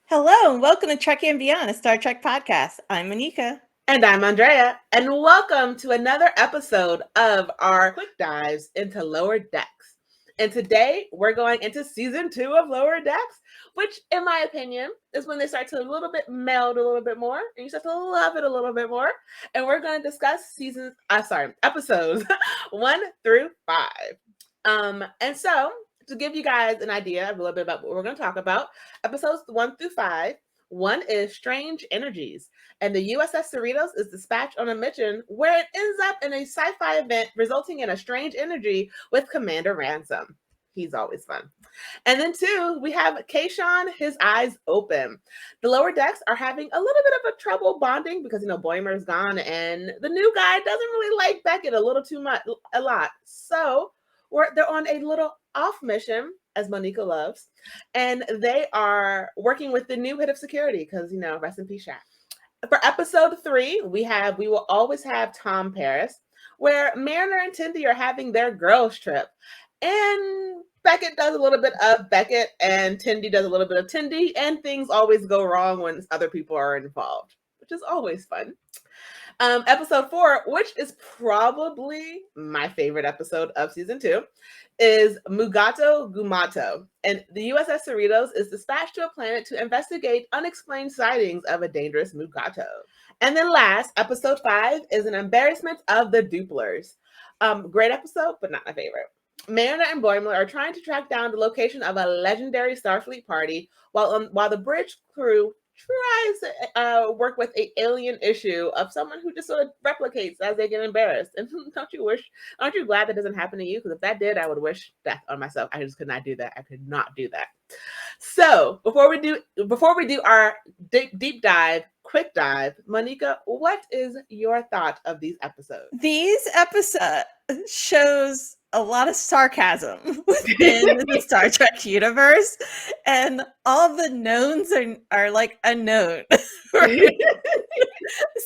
Hello and welcome to Trekkie and Beyond, a Star Trek podcast. I'm Monica. And I'm Andrea, and welcome to another episode of our quick dives into Lower Decks. And today we're going into season 2 of Lower Decks, which, in my opinion, is when they start to a little bit meld a little bit more, and you start to love it a little bit more. And we're going to discuss episodes 1 through 5. And so to give you guys an idea of a little bit about what we're going to talk about, episodes 1 through 5. One is Strange Energies, and the USS Cerritos is dispatched on a mission where it ends up in a sci-fi event resulting in a strange energy with Commander Ransom. He's always fun. And then 2, we have Kayshawn, His Eyes Open. The Lower Decks are having a little bit of a trouble bonding because, Boimler's gone, and the new guy doesn't really like Beckett a lot. So they're on a little off mission, as Monica loves, and they are working with the new head of security because, rest in peace, Shaq. For episode 3, we will always have Tom Paris, where Mariner and Tendi are having their girls' trip. And Beckett does a little bit of Beckett, and Tendi does a little bit of Tendi, and things always go wrong when other people are involved, which is always fun. Episode 4, which is probably my favorite episode of season 2, is Mugato Gumato, and the USS Cerritos is dispatched to a planet to investigate unexplained sightings of a dangerous Mugato. And then last, episode 5 is an Embarrassment of the Duplers. Great episode, but not my favorite. Mariner and Boimler are trying to track down the location of a legendary Starfleet party while the bridge crew tries to work with an alien issue of someone who just sort of replicates as they get embarrassed. And aren't you glad that doesn't happen to you? Because if that did, I would wish death on myself. I just could not do that. I could not do that. So before we do our deep dive, quick dive, Monica, what is your thought of these episodes? These episodes shows a lot of sarcasm within the Star Trek universe, and all the knowns are like unknown.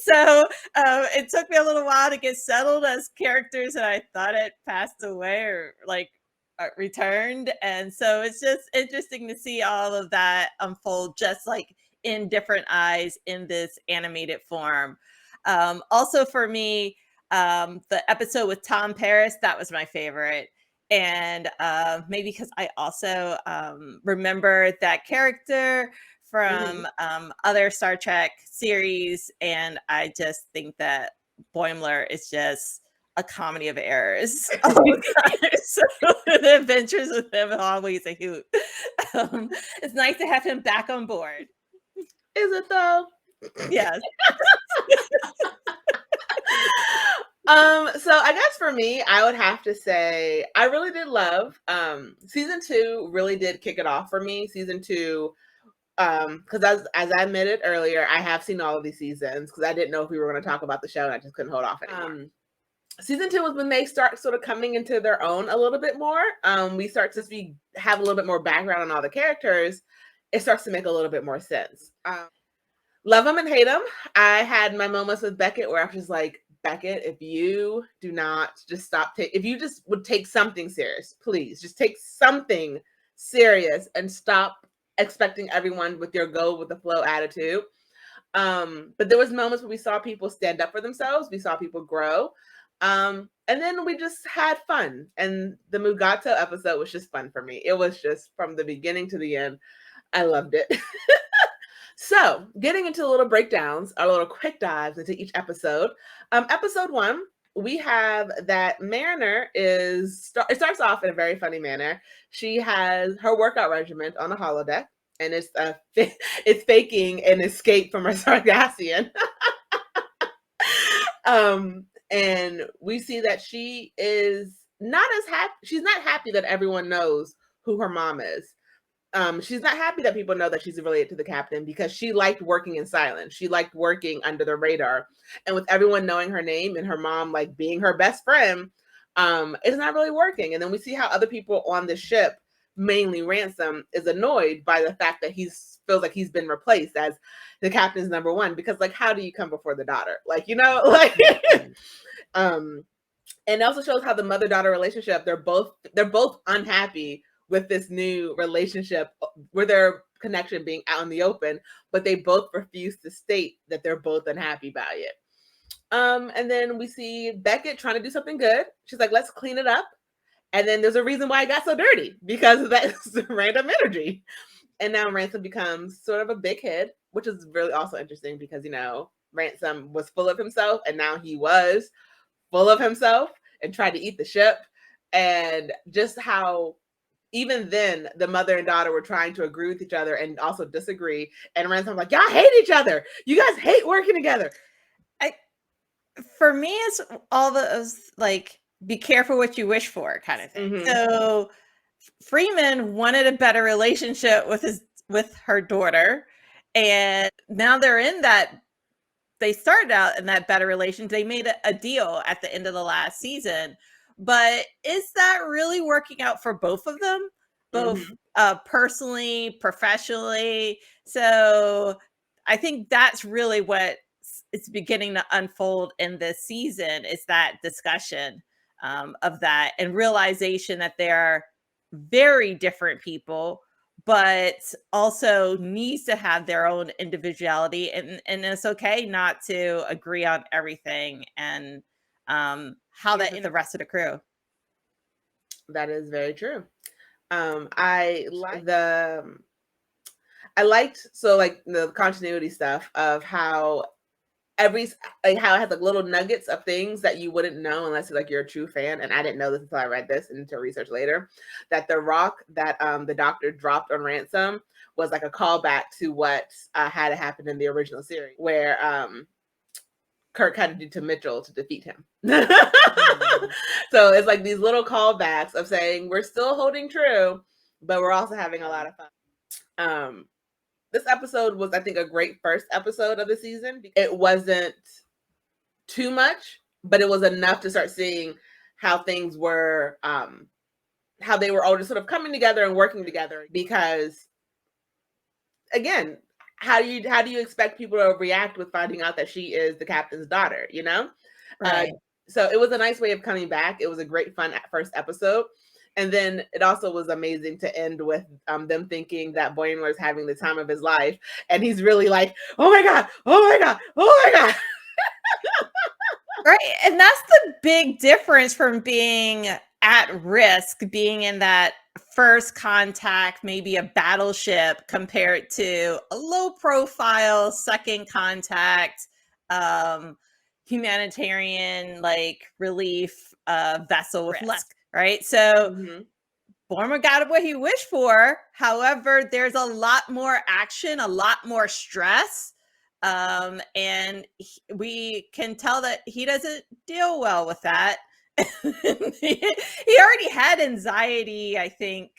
So it took me a little while to get settled as characters that I thought had passed away or returned, and so it's just interesting to see all of that unfold just like in different eyes in this animated form. Also for me, the episode with Tom Paris, that was my favorite. And maybe because I also remember that character from other Star Trek series, and I just think that Boimler is just a comedy of errors. So the adventures with him are always a hoot. It's nice to have him back on board. Is it though? Yes. So I guess for me, I would have to say I really did love season 2. Really did kick it off for me. Season 2, because as I admitted earlier, I have seen all of these seasons because I didn't know if we were going to talk about the show, and I just couldn't hold off anymore. Season 2 was when they start sort of coming into their own a little bit more. We start to have a little bit more background on all the characters. It starts to make a little bit more sense. Love them and hate them. I had my moments with Beckett where I was just like, Beckett, if you do not just stop, if you just would take something serious, please just take something serious and stop expecting everyone with your go with the flow attitude. But there was moments where we saw people stand up for themselves. We saw people grow. And then we just had fun. And the Mugato episode was just fun for me. It was just from the beginning to the end. I loved it. So, getting into a little breakdowns, a little quick dives into each episode. Episode 1, we have that Mariner it starts off in a very funny manner. She has her workout regimen on a holodeck, and it's faking an escape from her Sargassian. And we see that she is not as happy. She's not happy that everyone knows who her mom is. She's not happy that people know that she's related to the captain because she liked working in silence. She liked working under the radar. And with everyone knowing her name and her mom like being her best friend, it's not really working. And then we see how other people on the ship, mainly Ransom, is annoyed by the fact that feels like he's been replaced as the captain's number one, because like, how do you come before the daughter? And it also shows how the mother-daughter relationship, they're both unhappy with this new relationship with their connection being out in the open, but they both refuse to state that they're both unhappy by it. And then we see Beckett trying to do something good. She's like, let's clean it up. And then there's a reason why it got so dirty, because of that random energy. And now Ransom becomes sort of a big head, which is really also interesting because, you know, Ransom was full of himself and now he was full of himself and tried to eat the ship. And just how even then the mother and daughter were trying to agree with each other and also disagree. And Ransom's like, y'all hate each other. You guys hate working together. For me, it's all those like, be careful what you wish for kind of thing. Mm-hmm. So Freeman wanted a better relationship with her daughter, and now they're in that. They started out in that better relationship. They made a deal at the end of the last season, but is that really working out for both of them, both personally, professionally? So I think that's really what it's beginning to unfold in this season, is that discussion of that and realization that they're very different people, but also needs to have their own individuality, and it's okay not to agree on everything, and how that in the rest of the crew. That is very true. I liked so like the continuity stuff of how how it has like little nuggets of things that you wouldn't know unless like you're a true fan. And I didn't know this until I read this and to research later, that the rock that the Doctor dropped on Ransom was like a callback to what had happened in the original series, where Kirk had to do to Mitchell to defeat him. So it's like these little callbacks of saying we're still holding true, but we're also having a lot of fun. This episode was, I think, a great first episode of the season. It wasn't too much, but it was enough to start seeing how things were, how they were all just sort of coming together and working together. Because, again, how do you expect people to react with finding out that she is the captain's daughter? You know, Right. So it was a nice way of coming back. It was a great fun first episode. And then it also was amazing to end with them thinking that Boimler is having the time of his life. And he's really like, oh my God, oh my God, oh my God. Right. And that's the big difference from being at risk, being in that first contact, maybe a battleship, compared to a low profile second contact, humanitarian like relief vessel with risk. Right. So Boimler got what he wished for. However, there's a lot more action, a lot more stress. And we can tell that he doesn't deal well with that. He already had anxiety, I think,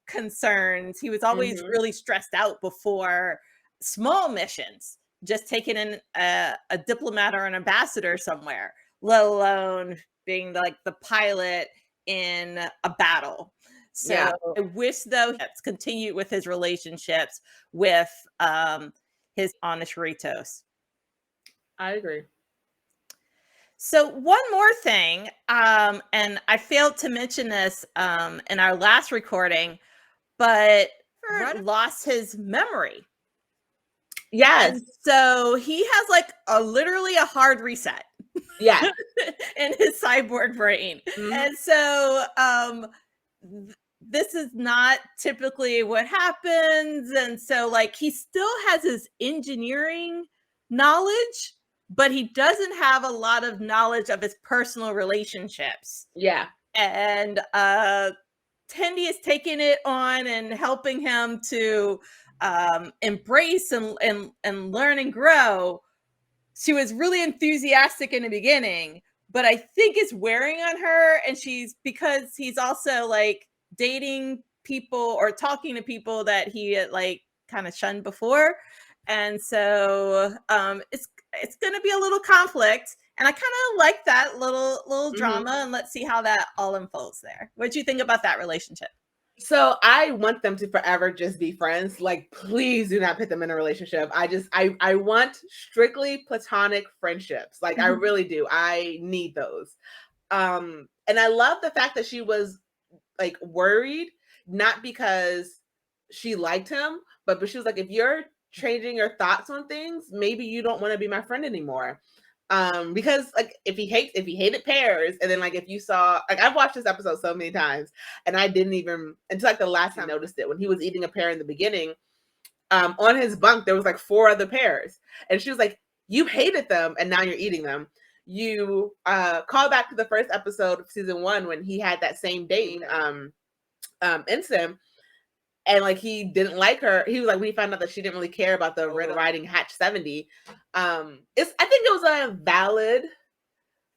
concerns. He was always really stressed out before small missions, just taking in a diplomat or an ambassador somewhere, let alone being like the pilot in a battle. So I wish, though, he's continued with his relationships with his on the Cerritos. I agree. So one more thing, and I failed to mention this in our last recording, but Rutherford lost his memory. Yes. And so he has like literally a hard reset. Yeah. In his cyborg brain. And so this is not typically what happens. And so like he still has his engineering knowledge, but he doesn't have a lot of knowledge of his personal relationships. Yeah. And Tendi is taking it on and helping him to embrace and learn and grow. She was really enthusiastic in the beginning, but I think it's wearing on her. And because he's also like dating people or talking to people that he had like kind of shunned before. And so it's going to be a little conflict. And I kind of like that little drama, and let's see how that all unfolds there. What do you think about that relationship? So I want them to forever just be friends. Like, please do not put them in a relationship. I want strictly platonic friendships. Like, I really do. I need those. And I love the fact that she was like worried, not because she liked him, but she was like, if you're changing your thoughts on things, maybe you don't want to be my friend anymore. Because like if he hated pears, and then like if you saw, like I've watched this episode so many times and I didn't even until like the last time I noticed it when he was eating a pear in the beginning. On his bunk there was like 4 other pears, and she was like, you hated them and now you're eating them. You call back to the first episode of season 1 when he had that same date Ensign, and like he didn't like her. He was like, we found out that she didn't really care about the riding Hatch 70. I think it was a valid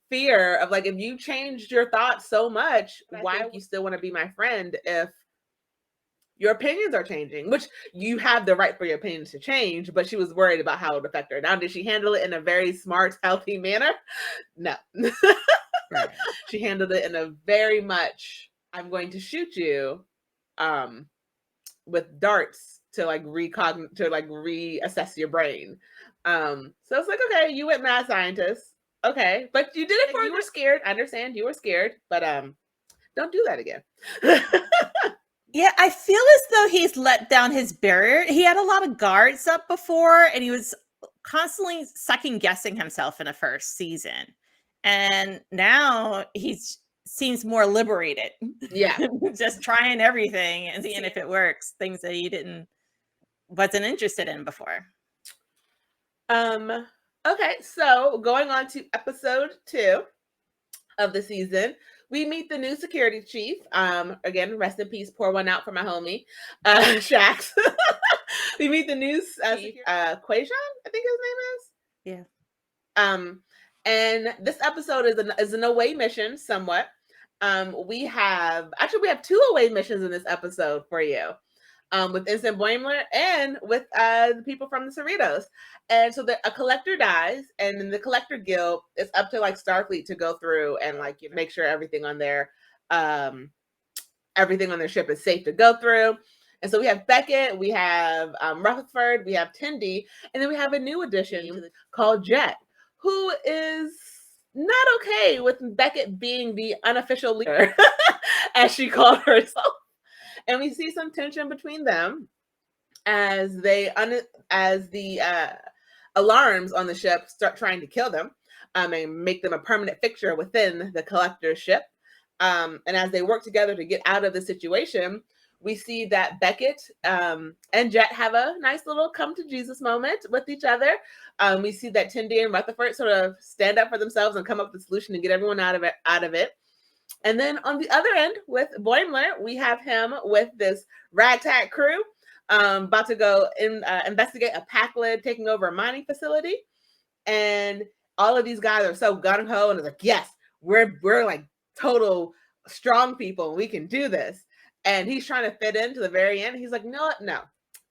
fear of like, if you changed your thoughts so much, why would you still want to be my friend if your opinions are changing? Which you have the right for your opinions to change, but she was worried about how it would affect her. Now, did she handle it in a very smart, healthy manner? No. Right. She handled it in a very much, I'm going to shoot you with darts to like reassess your brain. So it's like, okay, you went mad scientist. Okay. But you did it for, you were scared. I understand you were scared, but don't do that again. Yeah, I feel as though he's let down his barrier. He had a lot of guards up before, and he was constantly second guessing himself in the first season. And now he seems more liberated. Yeah. Just trying everything and seeing if it works, things that he wasn't interested in before. Okay, so going on to episode 2 of the season, we meet the new security chief. Again, rest in peace, pour one out for my homie, Shax. We meet the new chief, Quajon, I think his name is. Yeah. And this episode is an away mission, somewhat. We have 2 away missions in this episode for you. With Ensign Boimler and with the people from the Cerritos. And so a collector dies, and then the collector guild is up to like Starfleet to go through and like make sure everything on their ship is safe to go through. And so we have Beckett, we have Rutherford, we have Tendi, and then we have a new addition called Jet, who is not okay with Beckett being the unofficial leader, as she called herself. And we see some tension between them as the alarms on the ship start trying to kill them and make them a permanent fixture within the collector's ship. And as they work together to get out of the situation, we see that Beckett and Jet have a nice little come to Jesus moment with each other. We see that Tendi and Rutherford sort of stand up for themselves and come up with a solution to get everyone out of it. And then on the other end with Boimler, we have him with this ragtag crew about to go investigate a Pakled taking over a mining facility. And all of these guys are so gung-ho and it's like, yes, we're like total strong people. We can do this. And he's trying to fit in to the very end. He's like, no.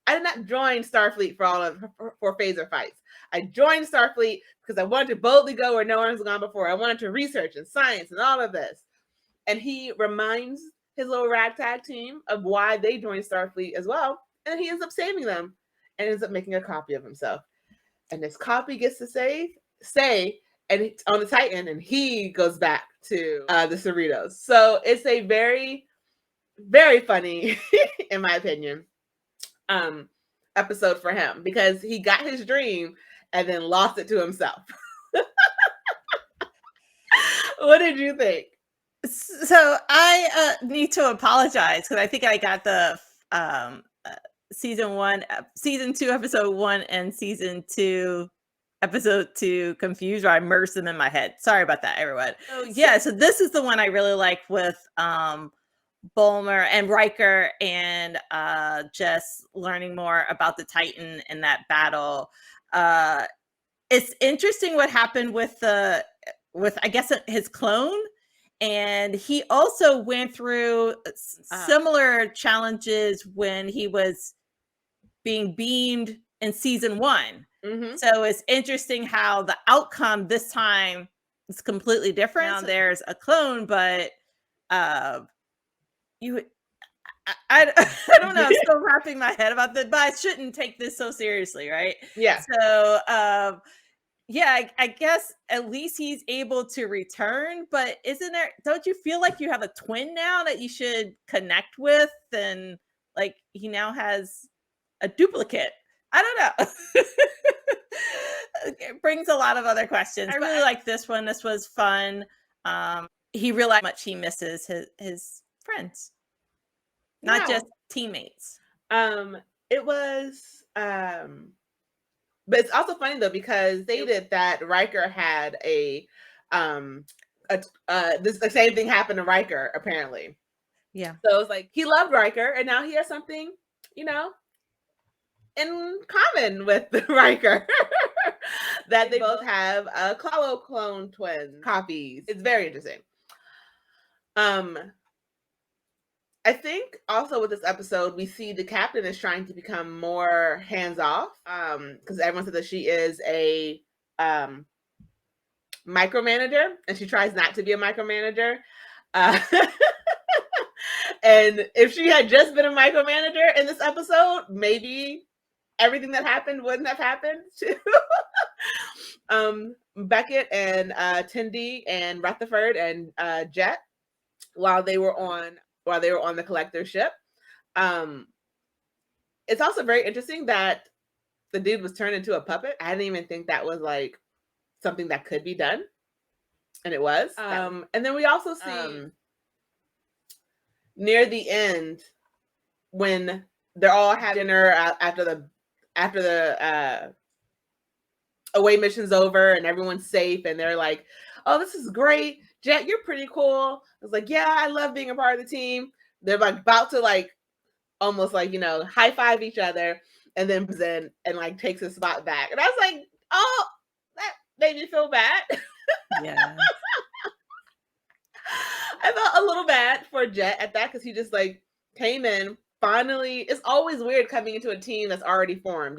I did not join Starfleet for phaser fights. I joined Starfleet because I wanted to boldly go where no one's gone before. I wanted to research and science and all of this. And he reminds his little ragtag team of why they joined Starfleet as well. And he ends up saving them and ends up making a copy of himself. And this copy gets to say, and it's on the Titan, and he goes back to the Cerritos. So it's a very, very funny, in my opinion, episode for him because he got his dream and then lost it to himself. What did you think? So I need to apologize because I think I got the season 2, episode 1, and season 2, episode 2 confused, or I immersed them in my head. Sorry about that, everyone. Yeah, so this is the one I really like with Boimler and Riker, and just learning more about the Titan in that battle. It's interesting what happened with I guess his clone. And he also went through similar challenges when he was being beamed in season 1. Mm-hmm. So it's interesting how the outcome this time is completely different. Now there's a clone, but I don't know. I'm still wrapping my head about that, but I shouldn't take this so seriously, right? Yeah. So Yeah, I guess at least he's able to return, but don't you feel like you have a twin now that you should connect with, and like he now has a duplicate? I don't know. It brings a lot of other questions. I really like this one. This was fun. He realized how much he misses his friends, not just teammates. It was but it's also funny though, because they stated that Riker had the same thing happened to Riker apparently. Yeah. So it's like he loved Riker, and now he has something, in common with Riker. That they both have Klalo clone twin copies. It's very interesting. I think also with this episode, we see the captain is trying to become more hands-off, because everyone said that she is a micromanager, and she tries not to be a micromanager. And if she had just been a micromanager in this episode, maybe everything that happened wouldn't have happened. Beckett and Tendi and Rutherford and Jet, while they were on the collector ship. It's also very interesting that the dude was turned into a puppet. I didn't even think that was like something that could be done, and it was. And then we also see near the end, when they're all having dinner after the away mission's over and everyone's safe, and they're like, "Oh, this is great, Jet, you're pretty cool." I was like, "Yeah, I love being a part of the team." They're like about to like almost like high five each other, and then and like takes his spot back, and I was like, "Oh, that made me feel bad." Yeah. I felt a little bad for Jet at that, because he just like came in finally. It's always weird coming into a team that's already formed,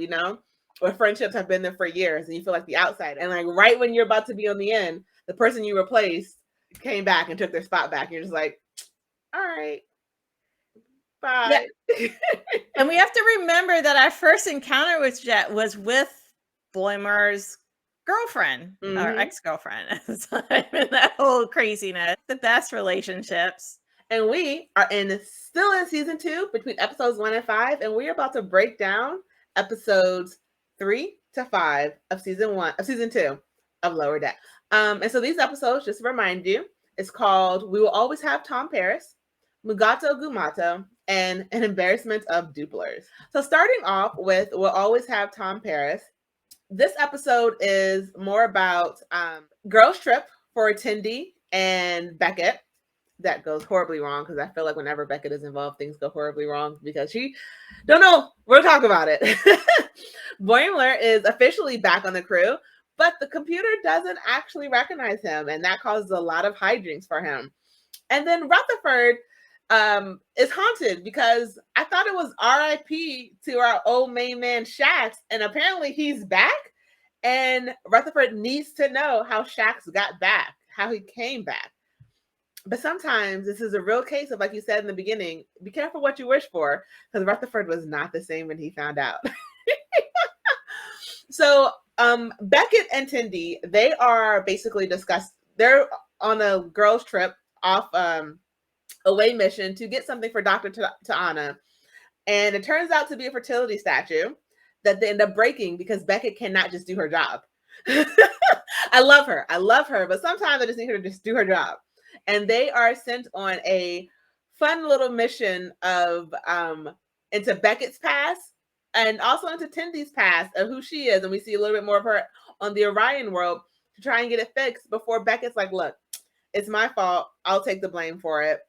where friendships have been there for years, and you feel like the outsider. And like right when you're about to be on the end, the person you replaced came back and took their spot back. And you're just like, all right, bye. Yeah. And we have to remember that our first encounter with Jet was with Boimler's girlfriend or ex-girlfriend. In that whole craziness, the best relationships. And we are still in season 2, between episodes 1 and 5, and we're about to break down episodes 3 to 5 of season 2 of Lower Decks. And so these episodes, just to remind you, it's called "We Will Always Have Tom Paris," "Mugato Gumato," and "An Embarrassment of Duplers." So starting off with "We'll Always Have Tom Paris," this episode is more about girls' trip for Tendi and Beckett. That goes horribly wrong, because I feel like whenever Beckett is involved, things go horribly wrong because she don't know. We'll talk about it. Boimler is officially back on the crew, but the computer doesn't actually recognize him, and that causes a lot of hijinks for him. And then Rutherford is haunted, because I thought it was RIP to our old main man Shax, and apparently he's back, and Rutherford needs to know how Shax got back, how he came back. But sometimes this is a real case of, like you said in the beginning, be careful what you wish for, because Rutherford was not the same when he found out. So Beckett and Tendi, they are basically they're on a girls' trip off away mission to get something for Dr. T'Ana. And it turns out to be a fertility statue that they end up breaking because Beckett cannot just do her job. I love her, but sometimes I just need her to just do her job. And they are sent on a fun little mission of into Beckett's past, and also into Tendi's past of who she is. And we see a little bit more of her on the Orion world to try and get it fixed before Beckett's like, "Look, it's my fault. I'll take the blame for it."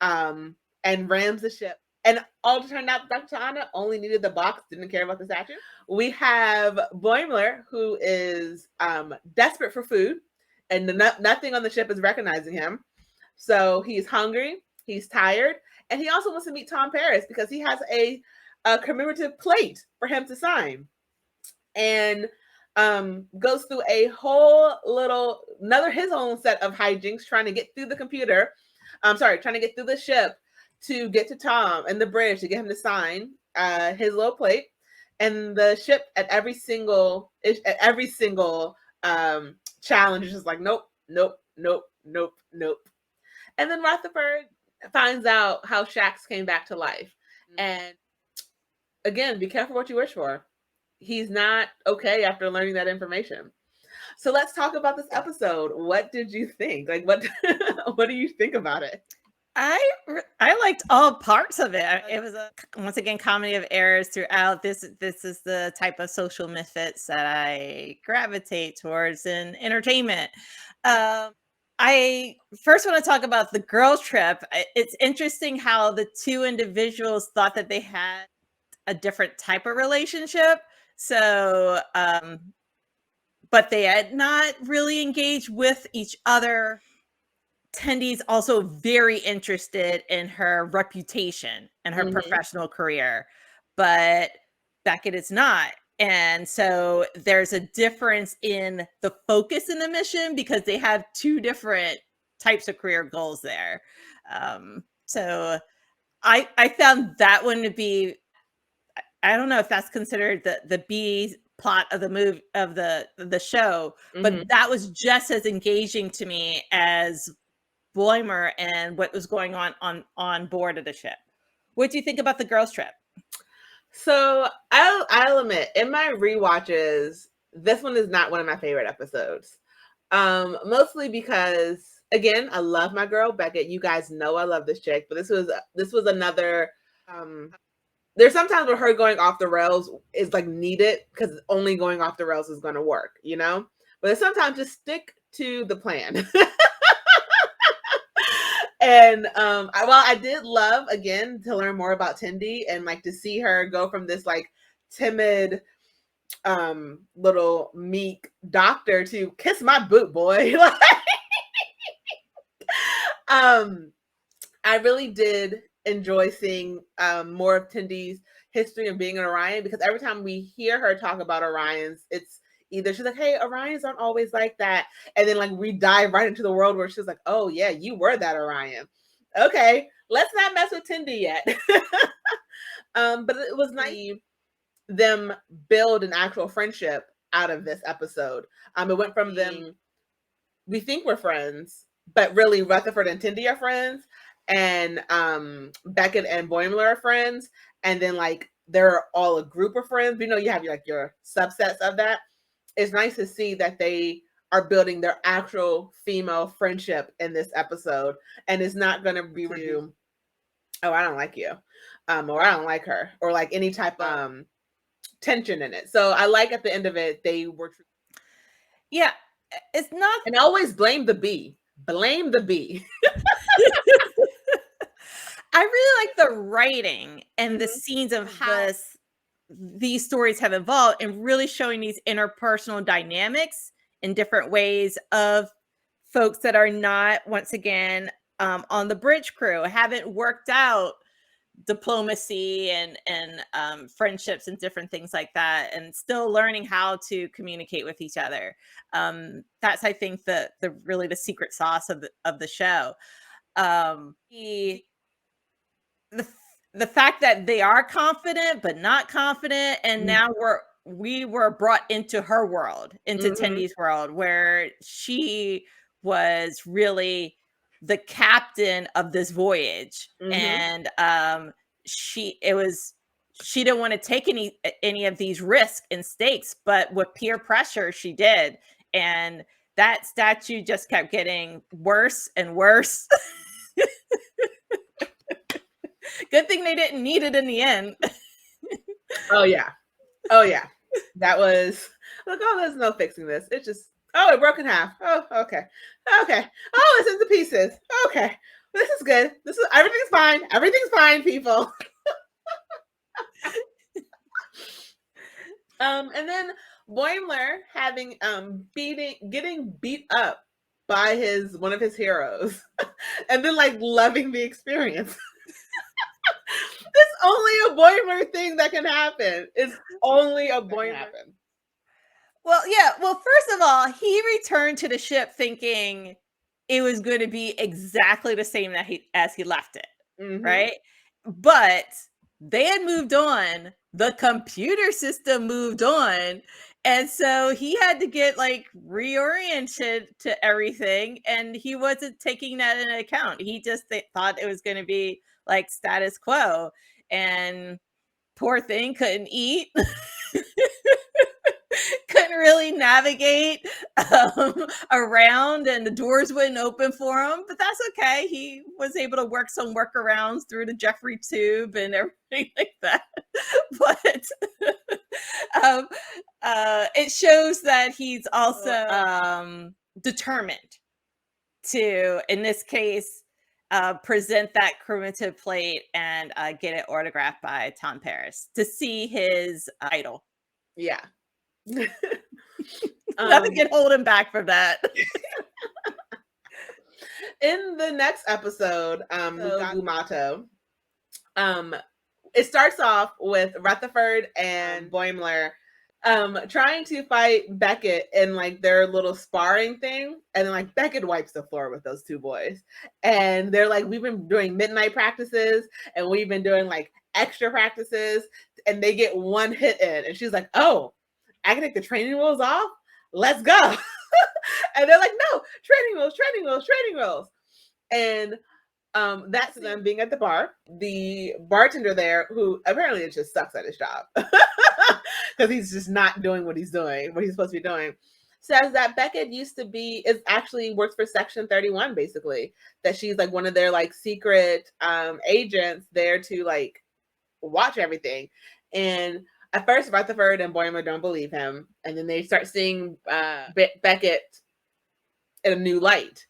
And rams the ship. And all turned out Dr. T'Ana only needed the box, didn't care about the statue. We have Boimler, who is desperate for food, and nothing on the ship is recognizing him. So he's hungry, he's tired, and he also wants to meet Tom Paris because he has a commemorative plate for him to sign. And goes through a whole his own set of hijinks trying to get through the computer. Trying to get through the ship to get to Tom and the bridge to get him to sign his little plate. And the ship at every single challenge is just like, nope, nope, nope, nope, nope. And then Rutherford finds out how Shax came back to life. And again, be careful what you wish for. He's not okay after learning that information. So let's talk about this episode. What did you think? Like, what what do you think about it? I liked all parts of it. It was once again comedy of errors throughout. This is the type of social misfits that I gravitate towards in entertainment. I first want to talk about the girls' trip. It's interesting how the two individuals thought that they had a different type of relationship. So, but they had not really engaged with each other. Tendi's also very interested in her reputation and her professional career, but Beckett is not. And so there's a difference in the focus in the mission because they have two different types of career goals there. So I found that one to be, I don't know if that's considered the B plot of the movie of the show, but that was just as engaging to me as Boimler and what was going on board of the ship. What do you think about the girls' trip? So I'll admit, in my rewatches, this one is not one of my favorite episodes. Mostly because, again, I love my girl Beckett. You guys know I love this chick, but this was another. There's sometimes where her going off the rails is like needed because only going off the rails is going to work, you know. But sometimes just stick to the plan. And while I did love, again, to learn more about Tendi and like to see her go from this like timid little meek doctor to kiss my boot, boy. I really did enjoy seeing more of Tendi's history of being an Orion, because every time we hear her talk about Orions, it's either she's like, hey, Orions aren't always like that. And then like we dive right into the world where she's like, oh yeah, you were that Orion. Okay, let's not mess with Tendi yet. But it was nice them build an actual friendship out of this episode. It went from them, we think we're friends, but really Rutherford and Tendi are friends, and Beckett and Boimler are friends, and then like they're all a group of friends. You know, you have like your subsets of that. It's nice to see that they are building their actual female friendship in this episode, and it's not going to be reduced. Oh, I don't like you, or I don't like her, or like any type of tension in it. So I like at the end of it, they were. Yeah, it's not. And always blame the bee. Blame the bee. I really like the writing and the scenes of how these stories have evolved and really showing these interpersonal dynamics in different ways of folks that are not, once again, on the bridge crew, haven't worked out diplomacy and friendships and different things like that, and still learning how to communicate with each other. That's, I think, the really the secret sauce of the show. The fact that they are confident but not confident, and now we were brought into her world, into Tendi's world, where she was really the captain of this voyage, and she didn't want to take any of these risks and stakes, but with peer pressure she did, and that statue just kept getting worse and worse. Good thing they didn't need it in the end. Oh yeah. That was, look, oh, there's no fixing this. It's just, oh, it broke in half. Oh, okay. Oh, it's into pieces. Okay. This is good. Everything's fine. Everything's fine, people. And then Boimler getting beat up by one of his heroes, and then like loving the experience. It's only a Boimler thing that can happen. It's only a Boimler. Well, yeah. Well, first of all, he returned to the ship thinking it was going to be exactly the same as he left it, right? But they had moved on. The computer system moved on, And so he had to get like reoriented to everything, and he wasn't taking that into account. He just thought it was going to be like status quo, and poor thing couldn't eat. Couldn't really navigate around, and the doors wouldn't open for him, but that's okay. He was able to work some workarounds through the Jeffrey tube and everything like that. But um, it shows that he's also determined to, in this case, present that primitive plate and get it autographed by Tom Paris to see his idol. Yeah. Nothing can hold him back from that. In the next episode, Gumato, it starts off with Rutherford and Boimler trying to fight Beckett in like their little sparring thing, and then like Beckett wipes the floor with those two boys, and they're like, we've been doing midnight practices and we've been doing like extra practices, and they get one hit in, and she's like, oh, I can take the training wheels off, let's go. And they're like, no, training wheels. And that's them being at the bar. The bartender there, who apparently just sucks at his job because he's just not doing what he's supposed to be doing, says that Beckett actually works for Section 31, basically. That she's like one of their like secret agents there to like watch everything. And at first, Rutherford and Boimler don't believe him, and then they start seeing Beckett in a new light.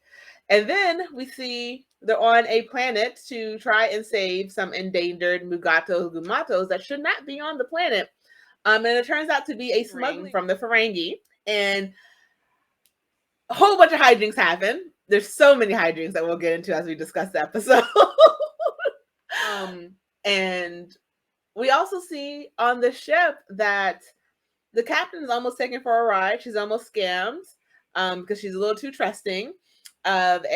And then we see they're on a planet to try and save some endangered Gumatos that should not be on the planet. And it turns out to be a smuggling from the Ferengi. And a whole bunch of hijinks happen. There's so many hijinks that we'll get into as we discuss the episode. And we also see on the ship that the captain is almost taken for a ride. She's almost scammed because she's a little too trusting of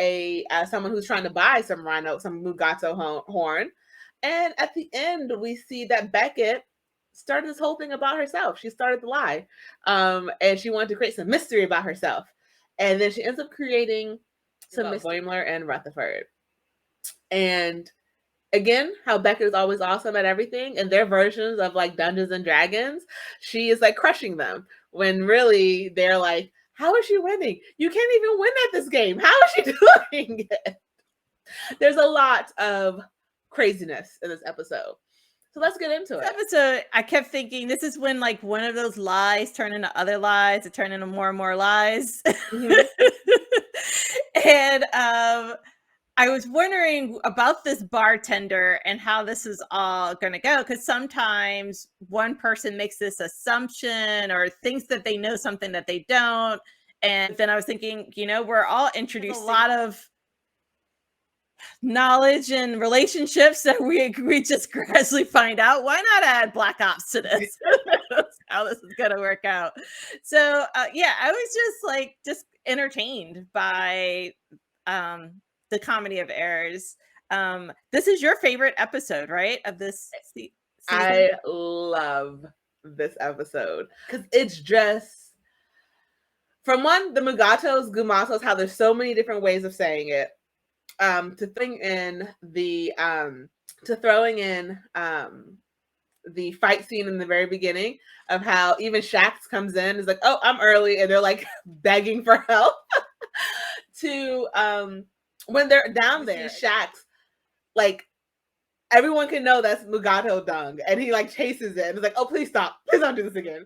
someone who's trying to buy some Mugato horn. And at the end, we see that Beckett started this whole thing about herself. She started the lie, and she wanted to create some mystery about herself. And then she ends up creating some Boimler and Rutherford. And again, how Beckett is always awesome at everything, and their versions of like Dungeons and Dragons, she is like crushing them when really they're like, how is she winning? You can't even win at this game. How is she doing it? There's a lot of craziness in this episode. So let's get into it. This episode, I kept thinking this is when like one of those lies turn into other lies. It turned into more and more lies. Mm-hmm. And I was wondering about this bartender and how this is all going to go, because sometimes one person makes this assumption or thinks that they know something that they don't. And then I was thinking, we're all introduced a lot of knowledge and relationships that we just gradually find out. Why not add Black Ops to this? That's how this is going to work out. So yeah, I was just entertained by the comedy of errors. This is your favorite episode, right? Of this season? I love this episode because it's just, from one, the Gumatos, how there's so many different ways of saying it, to throwing in the fight scene in the very beginning of how even Shax comes in, is like, oh, I'm early, and they're like begging for help. To when they're down there, Shax, like, everyone can know that's Mugato dung, and he like chases it and is like, oh, please stop, please don't do this again.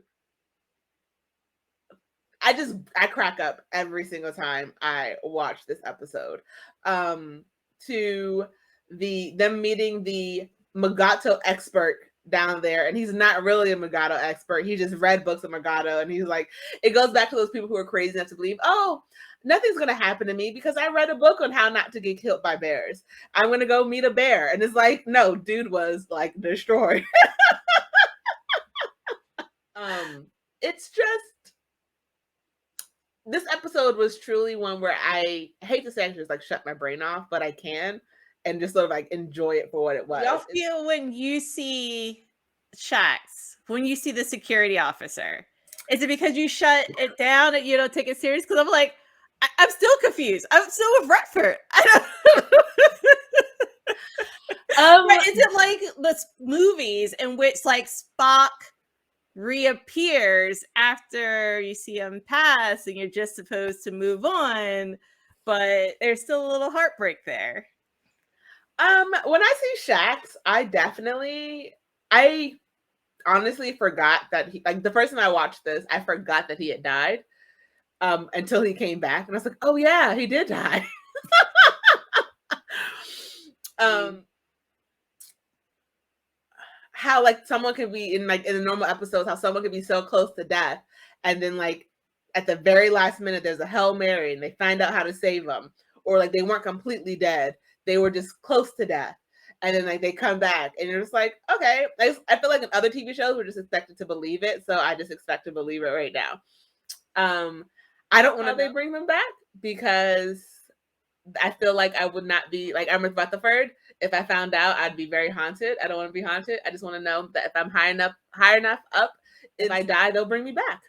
I crack up every single time I watch this episode. To them meeting the Mugato expert down there, and he's not really a Mugato expert. He just read books of Mugato, and he's like, it goes back to those people who are crazy enough to believe, oh, nothing's going to happen to me because I read a book on how not to get killed by bears. I'm going to go meet a bear. And it's like, no, dude was like destroyed. It's just, this episode was truly one where I hate to say I just like shut my brain off, but I can, and just sort of like enjoy it for what it was. Y'all feel when you see Shax, when you see the security officer, Is it because you shut it down and you don't take it serious? Because I'm like, I'm still confused. I'm still with Rutherford. I don't. Right, is it like the movies in which like Spock reappears after you see him pass and you're just supposed to move on, but there's still a little heartbreak there? When I see Shax, I honestly forgot that he, like, the first time I watched this, I forgot that he had died until he came back, and I was like, oh yeah, he did die. How like someone could be in the normal episodes, how someone could be so close to death, and then like at the very last minute there's a Hail Mary and they find out how to save them, or like they weren't completely dead, they were just close to death, and then like they come back and you're just like, okay. I feel like in other TV shows we're just expected to believe it, so I just expect to believe it right now. I don't want to. They bring them back because I feel like I would not be like I'm with Rutherford. If I found out, I'd be very haunted. I don't want to be haunted. I just want to know that if I'm high enough up, if I die, they'll bring me back.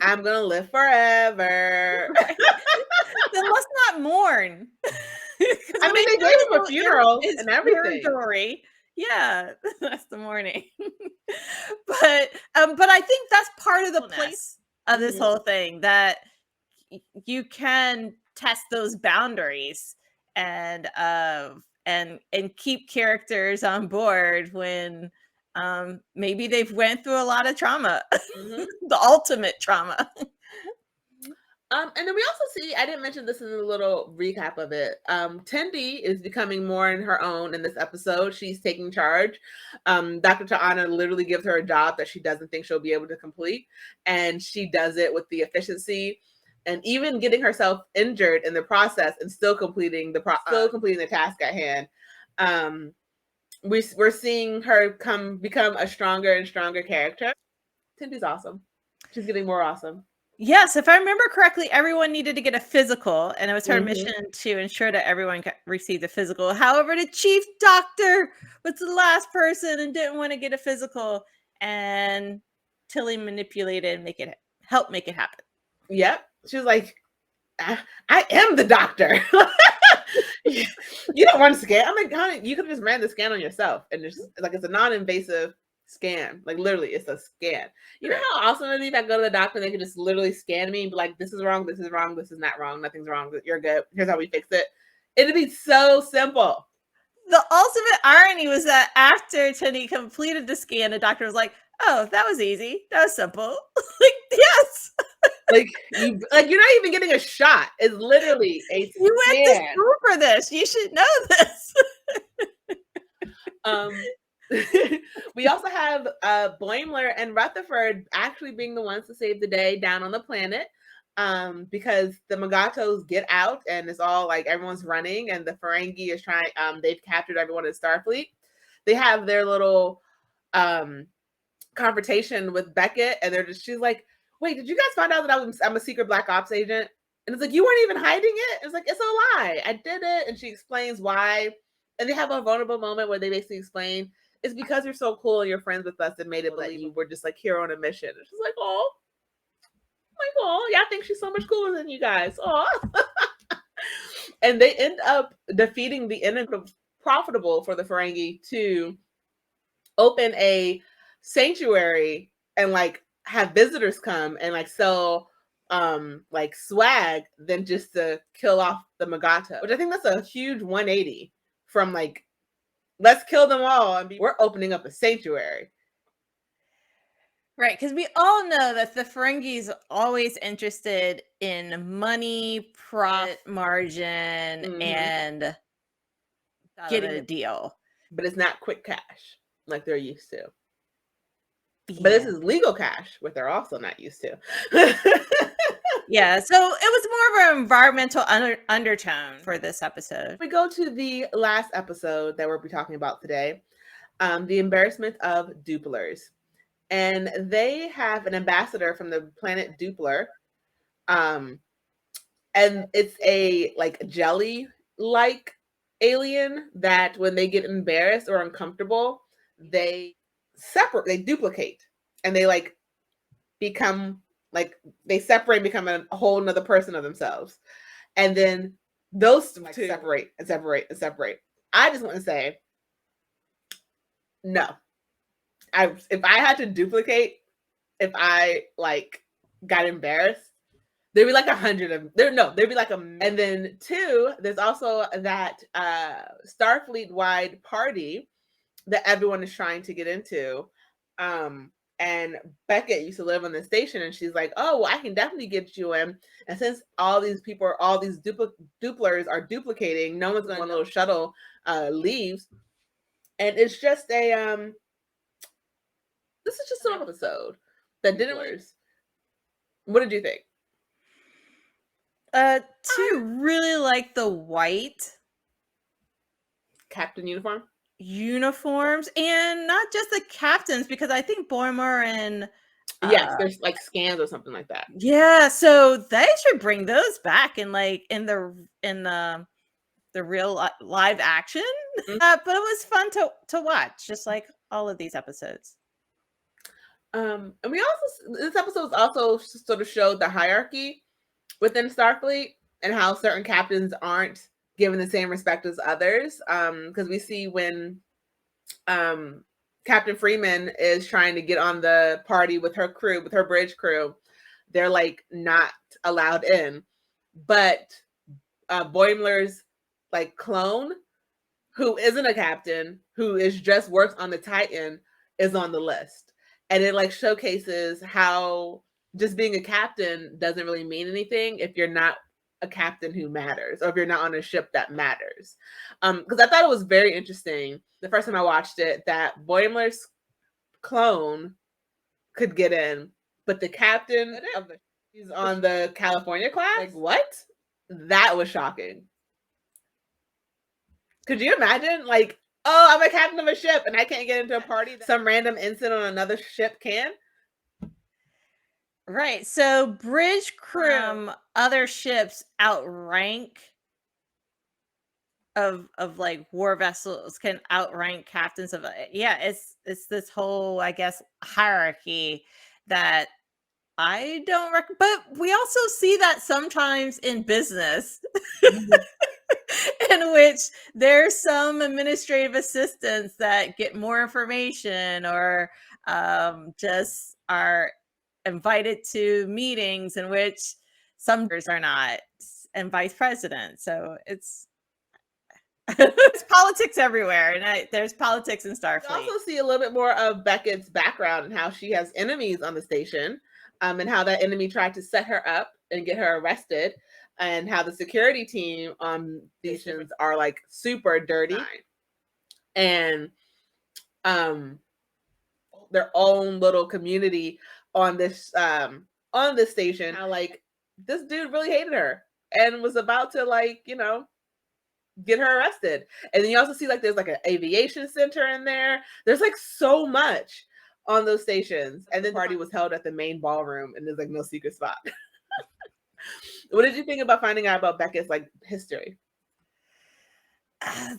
I'm gonna live forever. Then let's not mourn. I mean, they gave him a funeral and everything. Purgatory. Yeah, that's the mourning. But I think that's part of the place of this whole thing, that you can test those boundaries and keep characters on board when maybe they've went through a lot of trauma, the ultimate trauma. And then we also see, I didn't mention this in a little recap of it. Tendi is becoming more in her own in this episode. She's taking charge. Dr. Ta'ana literally gives her a job that she doesn't think she'll be able to complete, and she does it with the efficiency, and even getting herself injured in the process, and still completing the task at hand. We're seeing her become a stronger and stronger character. Tendi's awesome. She's getting more awesome. Yes, if I remember correctly, everyone needed to get a physical, and it was her mission to ensure that everyone received a physical. However, the chief doctor was the last person and didn't want to get a physical, and Tilly manipulated and help make it happen. Yep. She was like, I am the doctor. You don't want to scan. I'm like, honey, you could have just ran the scan on yourself, and it's like, it's a non-invasive scan. Like, literally, it's a scan. You know how awesome it is if I go to the doctor and they can just literally scan me and be like, this is wrong, this is wrong, this is not wrong, nothing's wrong, you're good, here's how we fix it. It'd be so simple. The ultimate irony was that after Tendi completed the scan, the doctor was like, oh, that was easy, that was simple. Like, yes. Like you're not even getting a shot. It's literally a scan. You went to school for this. You should know this. We also have Boimler and Rutherford actually being the ones to save the day down on the planet, because the Magatos get out and it's all like everyone's running, and the Ferengi is trying. They've captured everyone in Starfleet. They have their little confrontation with Beckett, and she's like, wait, did you guys find out that I'm a secret Black Ops agent? And it's like, you weren't even hiding it? It's like, it's a lie. I did it. And she explains why. And they have a vulnerable moment where they basically explain, it's because you're so cool and you're friends with us that made it believe you were just like here on a mission. And she's like, oh, y'all think she's so much cooler than you guys. Oh. And they end up defeating the enemy. Profitable for the Ferengi to open a sanctuary and like have visitors come and like sell like swag than just to kill off the Magato, which I think that's a huge 180 from like, let's kill them all and we're opening up a sanctuary. Right, because we all know that the Ferengi's always interested in money, profit margin, and getting a deal. But it's not quick cash like they're used to. Yeah. But this is legal cash, which they're also not used to. Yeah, so it was more of an environmental undertone for this episode. We go to the last episode that we'll be talking about today, the Embarrassment of Duplers. And they have an ambassador from the planet Dupler. And it's a like jelly-like alien that when they get embarrassed or uncomfortable, they duplicate. and they like become like they separate and become a whole nother person of themselves. And then those like separate and separate and separate. I just want to say, no. If I had to duplicate, if I like got embarrassed, there'd be like 100 of them. There'd be like a, and then 2, there's also that Starfleet wide party that everyone is trying to get into. And Beckett used to live on the station, and she's like, oh, well, I can definitely get you in. And since all these people, all these duplers are duplicating, no one's going to, one little shuttle leaves. And it's just a, this is just an episode that didn't really. What did you think? I really like the white captain uniforms, and not just the captains, because I think Boimler and yes, there's like scans or something like that. Yeah, so they should bring those back in like in the real live action. But it was fun to watch, just like all of these episodes. And we also, this episode also sort of showed the hierarchy within Starfleet and how certain captains aren't given the same respect as others. Because we see when Captain Freeman is trying to get on the party with her crew, with her bridge crew, they're like not allowed in. But Boimler's like clone, who isn't a captain, who is just works on the Titan, is on the list. And it like showcases how just being a captain doesn't really mean anything if you're not a captain who matters, or if you're not on a ship that matters. Because I thought it was very interesting the first time I watched it that Boimler's clone could get in, but the captain of the he's on the California class. Like what? That was shocking. Could you imagine? Like, oh, I'm a captain of a ship and I can't get into a party. Some random ensign on another ship can. Right. So bridge crew, other ships outrank of like war vessels can outrank captains of it's this whole, I guess, hierarchy that I don't but we also see that sometimes in business. In which there's some administrative assistants that get more information, or just are invited to meetings in which some are not, and vice president. So it's politics everywhere, and there's politics in Starfleet. We also see a little bit more of Beckett's background and how she has enemies on the station, and how that enemy tried to set her up and get her arrested, and how the security team on these stations are like super dirty and their own little community on this station. How like this dude really hated her and was about to like, you know, get her arrested. And then you also see like there's like an aviation center in there. There's like so much on those stations. And then the party was held at the main ballroom and there's like no secret spot. What did you think about finding out about Beckett's like history?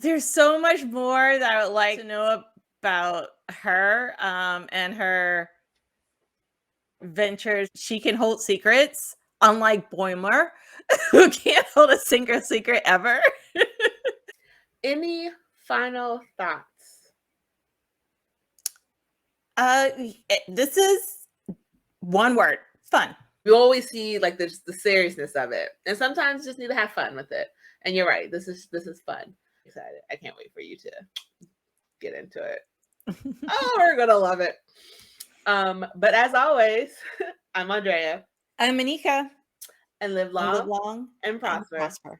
There's so much more that I would like to know about her and her ventures. She can hold secrets, unlike Boimler, who can't hold a single secret ever. Any final thoughts? This is one word: fun. You always see like the seriousness of it, and sometimes you just need to have fun with it. And you're right, this is fun. I'm excited. I can't wait for you to get into it. Oh, we're gonna love it. But as always, I'm Andrea. I'm Monica. And live long and prosper.